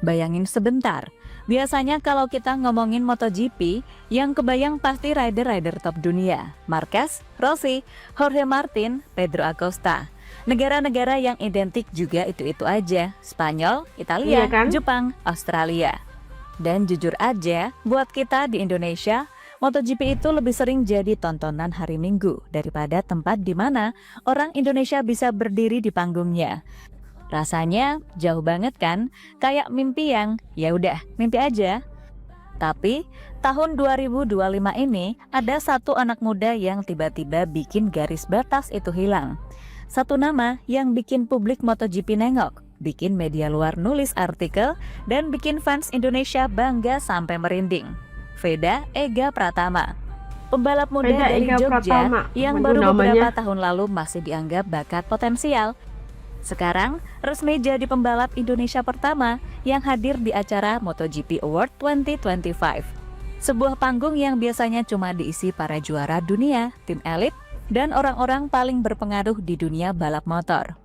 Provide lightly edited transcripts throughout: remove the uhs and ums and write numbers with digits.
Bayangin sebentar, biasanya kalau kita ngomongin MotoGP, yang kebayang pasti rider-rider top dunia. Marquez, Rossi, Jorge Martin, Pedro Acosta. Negara-negara yang identik juga itu-itu aja, Spanyol, Iya Italia, kan? Jepang, Australia. Dan jujur aja, buat kita di Indonesia, MotoGP itu lebih sering jadi tontonan hari Minggu daripada tempat di mana orang Indonesia bisa berdiri di panggungnya. Rasanya jauh banget kan? Kayak mimpi yang ya udah, mimpi aja. Tapi tahun 2025 ini ada satu anak muda yang tiba-tiba bikin garis batas itu hilang. Satu nama yang bikin publik MotoGP nengok, bikin media luar nulis artikel, dan bikin fans Indonesia bangga sampai merinding. Veda Ega Pratama, pembalap muda Veda dari Ega Jogja Pratama. yang Waduh, baru beberapa namanya. tahun lalu masih dianggap bakat potensial. Sekarang resmi jadi pembalap Indonesia pertama yang hadir di acara MotoGP Award 2025. Sebuah panggung yang biasanya cuma diisi para juara dunia, tim elit, dan orang-orang paling berpengaruh di dunia balap motor.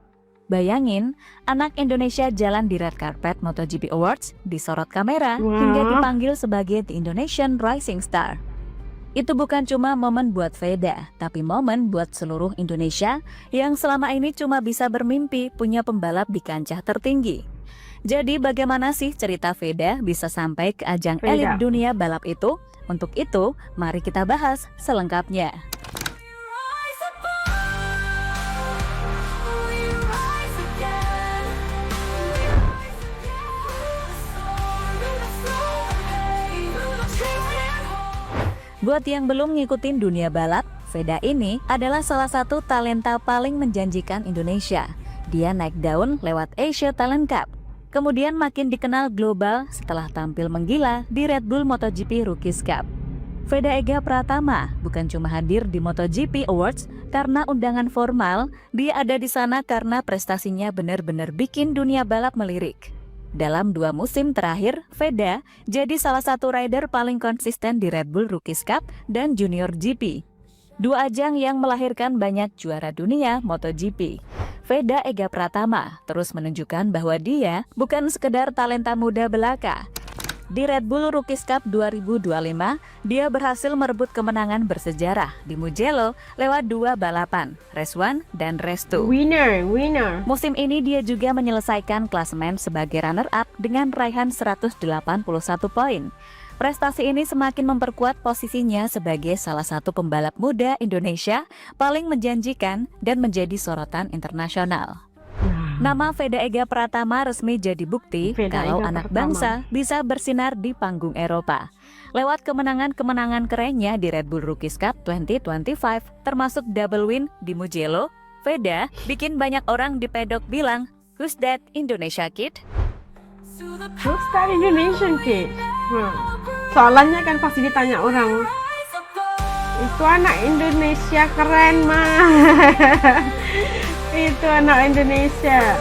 Bayangin, anak Indonesia jalan di red carpet MotoGP Awards, disorot kamera, hingga Wah, dipanggil sebagai The Indonesian Rising Star. Itu bukan cuma momen buat Veda, tapi momen buat seluruh Indonesia yang selama ini cuma bisa bermimpi punya pembalap di kancah tertinggi. Jadi bagaimana sih cerita Veda bisa sampai ke ajang elit Veda. dunia balap itu? Untuk itu, mari kita bahas selengkapnya. Buat yang belum ngikutin dunia balap, Veda ini adalah salah satu talenta paling menjanjikan Indonesia. Dia naik daun lewat Asia Talent Cup. Kemudian makin dikenal global setelah tampil menggila di Red Bull MotoGP Rookies Cup. Veda Ega Pratama bukan cuma hadir di MotoGP Awards karena undangan formal, dia ada di sana karena prestasinya benar-benar bikin dunia balap melirik. Dalam 2 musim terakhir, Veda jadi salah satu rider paling konsisten di Red Bull Rookies Cup dan Junior GP. 2 ajang yang melahirkan banyak juara dunia MotoGP. Veda Ega Pratama terus menunjukkan bahwa dia bukan sekedar talenta muda belaka. Di Red Bull Rookies Cup 2025, dia berhasil merebut kemenangan bersejarah di Mugello lewat 2 balapan, Race 1 dan Race 2. Winner. Musim ini dia juga menyelesaikan klasemen sebagai runner-up dengan raihan 181 poin. Prestasi ini semakin memperkuat posisinya sebagai salah satu pembalap muda Indonesia paling menjanjikan dan menjadi sorotan internasional. Nama Veda Ega Pratama resmi jadi bukti Veda kalau Ega anak Pratama. bangsa bisa bersinar di panggung Eropa. Lewat kemenangan-kemenangan kerennya di Red Bull Rookies Cup 2025, termasuk double win di Mugello, Veda bikin banyak orang di pedok bilang, "Who's that Indonesia kid?" Who's that Indonesian kid? Soalnya kan pasti ditanya orang, itu anak Indonesia keren mah. Itu anak Indonesia.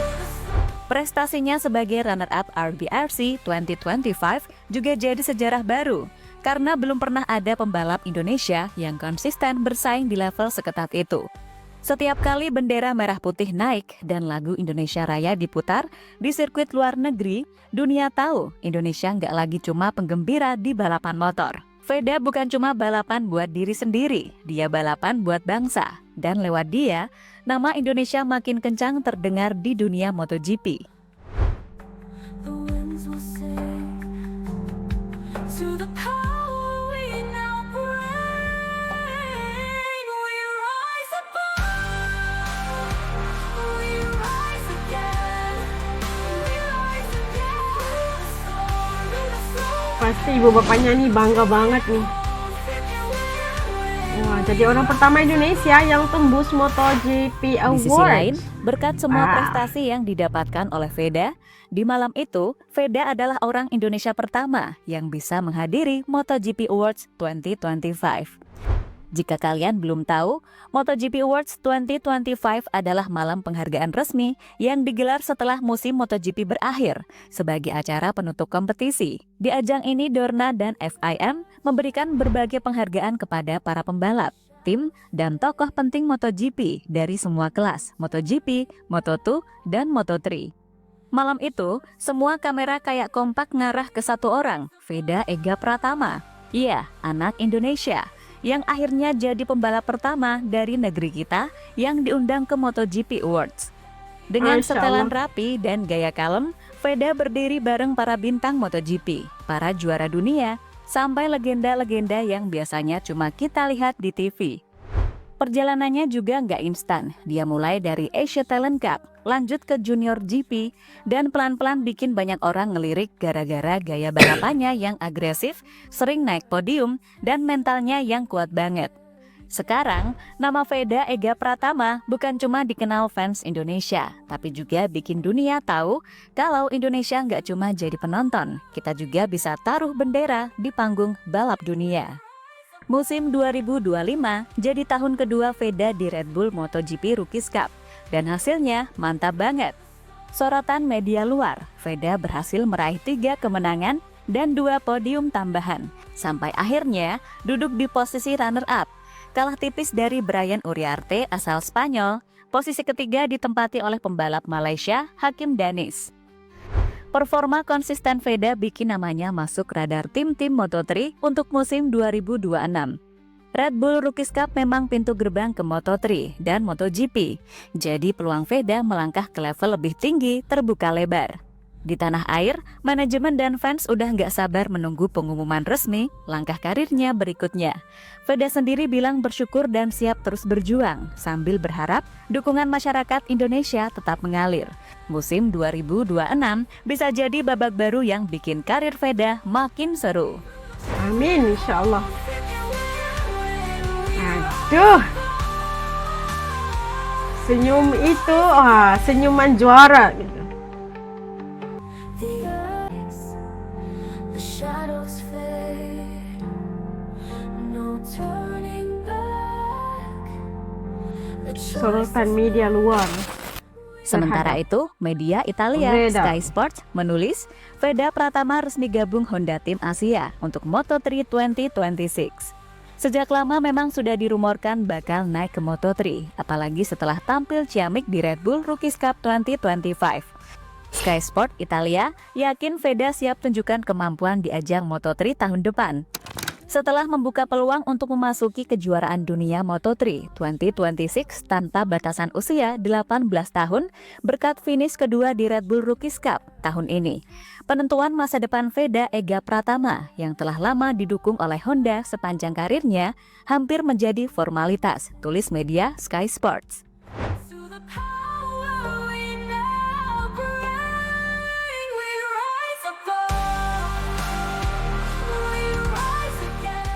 Prestasinya sebagai runner-up RBRC 2025 juga jadi sejarah baru karena belum pernah ada pembalap Indonesia yang konsisten bersaing di level seketat itu. Setiap kali bendera merah putih naik dan lagu Indonesia Raya diputar di sirkuit luar negeri, dunia tahu Indonesia nggak lagi cuma penggembira di balapan motor. Veda bukan cuma balapan buat diri sendiri, dia balapan buat bangsa. Dan lewat dia, nama Indonesia makin kencang terdengar di dunia MotoGP. Pasti ibu bapaknya nih bangga banget nih. Wah, jadi orang pertama Indonesia yang tembus MotoGP Di Awards. sisi lain, berkat semua Ah. prestasi yang didapatkan oleh Veda, di malam itu, Veda adalah orang Indonesia pertama yang bisa menghadiri MotoGP Awards 2025. Jika kalian belum tahu, MotoGP Awards 2025 adalah malam penghargaan resmi yang digelar setelah musim MotoGP berakhir sebagai acara penutup kompetisi. Di ajang ini, Dorna dan FIM memberikan berbagai penghargaan kepada para pembalap, tim, dan tokoh penting MotoGP dari semua kelas, MotoGP, Moto2, dan Moto3. Malam itu, semua kamera kayak kompak ngarah ke satu orang, Veda Ega Pratama. Iya, anak Indonesia, yang akhirnya jadi pembalap pertama dari negeri kita yang diundang ke MotoGP Awards. Dengan Masya setelan Allah. rapi dan gaya kalem, Veda berdiri bareng para bintang MotoGP, para juara dunia, sampai legenda-legenda yang biasanya cuma kita lihat di TV. Perjalanannya juga nggak instan. Dia mulai dari Asia Talent Cup, lanjut ke Junior GP, dan pelan-pelan bikin banyak orang ngelirik gara-gara gaya balapannya yang agresif, sering naik podium, dan mentalnya yang kuat banget. Sekarang, nama Veda Ega Pratama bukan cuma dikenal fans Indonesia, tapi juga bikin dunia tahu kalau Indonesia nggak cuma jadi penonton, kita juga bisa taruh bendera di panggung balap dunia. Musim 2025 jadi tahun kedua Veda di Red Bull MotoGP Rookies Cup, dan hasilnya mantap banget. Sorotan media luar, Veda berhasil meraih 3 kemenangan dan 2 podium tambahan, sampai akhirnya duduk di posisi runner-up, kalah tipis dari Brian Uriarte asal Spanyol. Posisi ketiga ditempati oleh pembalap Malaysia, Hakim Danis. Performa konsisten Veda bikin namanya masuk radar tim-tim Moto3 untuk musim 2026. Red Bull Rookies Cup memang pintu gerbang ke Moto3 dan MotoGP, jadi peluang Veda melangkah ke level lebih tinggi terbuka lebar. Di tanah air, manajemen dan fans udah nggak sabar menunggu pengumuman resmi langkah karirnya berikutnya. Veda sendiri bilang bersyukur dan siap terus berjuang, sambil berharap dukungan masyarakat Indonesia tetap mengalir. Musim 2026 bisa jadi babak baru yang bikin karir Veda makin seru. Amin, insya Allah. Aduh, senyum itu, senyuman juara gitu. The shadows fade, no turning back. Sorotan media luar. Sementara itu, media Italia Veda. Sky Sports menulis Veda Pratama resmi gabung Honda Tim Asia untuk Moto3 2026. Sejak lama memang sudah dirumorkan bakal naik ke Moto3, apalagi setelah tampil ciamik di Red Bull Rookies Cup 2025. Sky Sport Italia yakin Veda siap tunjukkan kemampuan di ajang Moto3 tahun depan. Setelah membuka peluang untuk memasuki kejuaraan dunia Moto3 2026 tanpa batasan usia 18 tahun berkat finish kedua di Red Bull Rookies Cup tahun ini. Penentuan masa depan Veda Ega Pratama yang telah lama didukung oleh Honda sepanjang karirnya hampir menjadi formalitas, tulis media Sky Sports. To the power we now bring, we rise above, we rise again.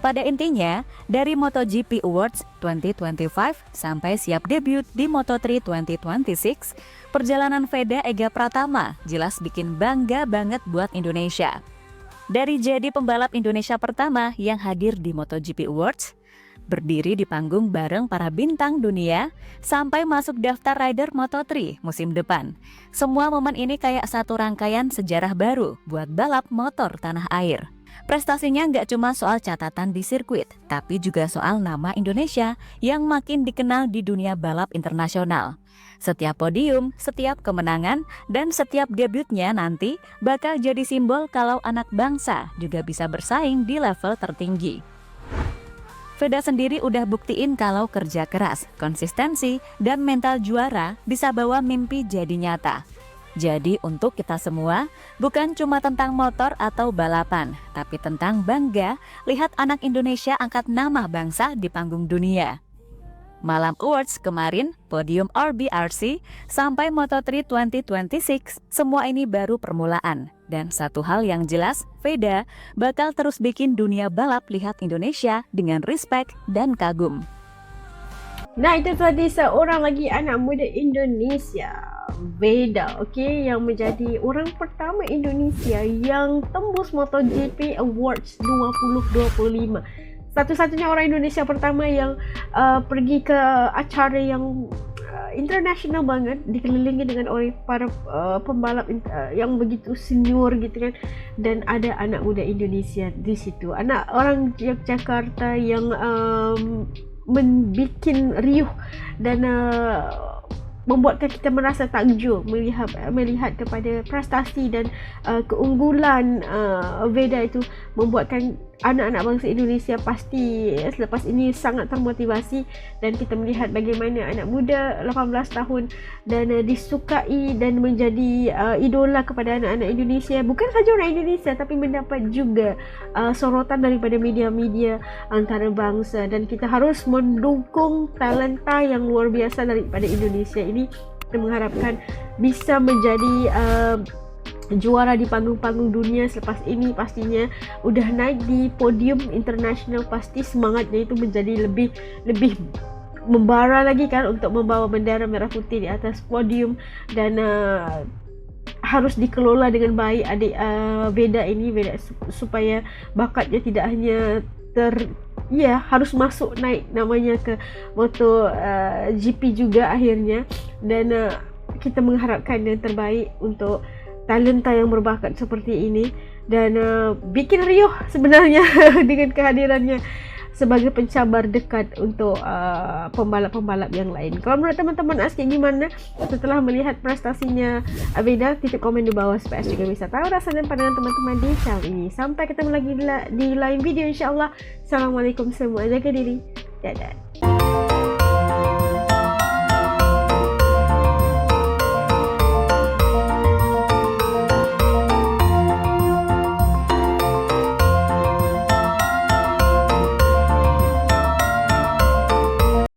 Pada intinya, dari MotoGP Awards 2025 sampai siap debut di Moto3 2026, perjalanan Veda Ega Pratama jelas bikin bangga banget buat Indonesia. Dari jadi pembalap Indonesia pertama yang hadir di MotoGP Awards, berdiri di panggung bareng para bintang dunia, sampai masuk daftar rider Moto3 musim depan. Semua momen ini kayak satu rangkaian sejarah baru buat balap motor tanah air. Prestasinya nggak cuma soal catatan di sirkuit, tapi juga soal nama Indonesia yang makin dikenal di dunia balap internasional. Setiap podium, setiap kemenangan, dan setiap debutnya nanti bakal jadi simbol kalau anak bangsa juga bisa bersaing di level tertinggi. Veda sendiri udah buktiin kalau kerja keras, konsistensi, dan mental juara bisa bawa mimpi jadi nyata. Jadi untuk kita semua, bukan cuma tentang motor atau balapan, tapi tentang bangga lihat anak Indonesia angkat nama bangsa di panggung dunia. Malam Awards kemarin, podium RBRC, sampai Moto3 2026, semua ini baru permulaan. Dan satu hal yang jelas, Veda bakal terus bikin dunia balap lihat Indonesia dengan respect dan kagum. Nah, itu tadi seorang lagi anak muda Indonesia, Veda, okey, yang menjadi orang pertama Indonesia yang tembus MotoGP Awards 2025. Satu-satunya orang Indonesia pertama yang pergi ke acara yang international banget, dikelilingi dengan oleh para pembalap yang begitu senior gitu kan, dan ada anak muda Indonesia di situ, anak orang Yogyakarta yang membikin riuh dan membuatkan kita merasa takjub melihat kepada prestasi dan keunggulan Veda itu, membuatkan anak-anak bangsa Indonesia pasti selepas ini sangat termotivasi. Dan kita melihat bagaimana anak muda 18 tahun dan disukai dan menjadi idola kepada anak-anak Indonesia, bukan saja orang Indonesia tapi mendapat juga sorotan daripada media-media antarabangsa. Dan kita harus mendukung talenta yang luar biasa daripada Indonesia ini. Kita mengharapkan bisa menjadi juara di panggung-panggung dunia selepas ini. Pastinya udah naik di podium internasional, pasti semangatnya itu menjadi lebih membara lagi kan, untuk membawa bendera merah putih di atas podium. Dan harus dikelola dengan baik adik Veda ini, supaya bakatnya tidak hanya harus masuk naik namanya ke Moto GP juga akhirnya. Dan kita mengharapkan yang terbaik untuk talenta yang berbakat seperti ini. Dan bikin riuh sebenarnya dengan kehadirannya sebagai pencabar dekat untuk pembalap-pembalap yang lain. Kalau menurut teman-teman Aski gimana setelah melihat prestasinya Veda? Titik komen di bawah supaya Aski juga bisa tahu rasa dan pandangan teman-teman di channel ini. Sampai ketemu lagi di lain video insyaAllah. Assalamualaikum semua, jaga diri, dadah.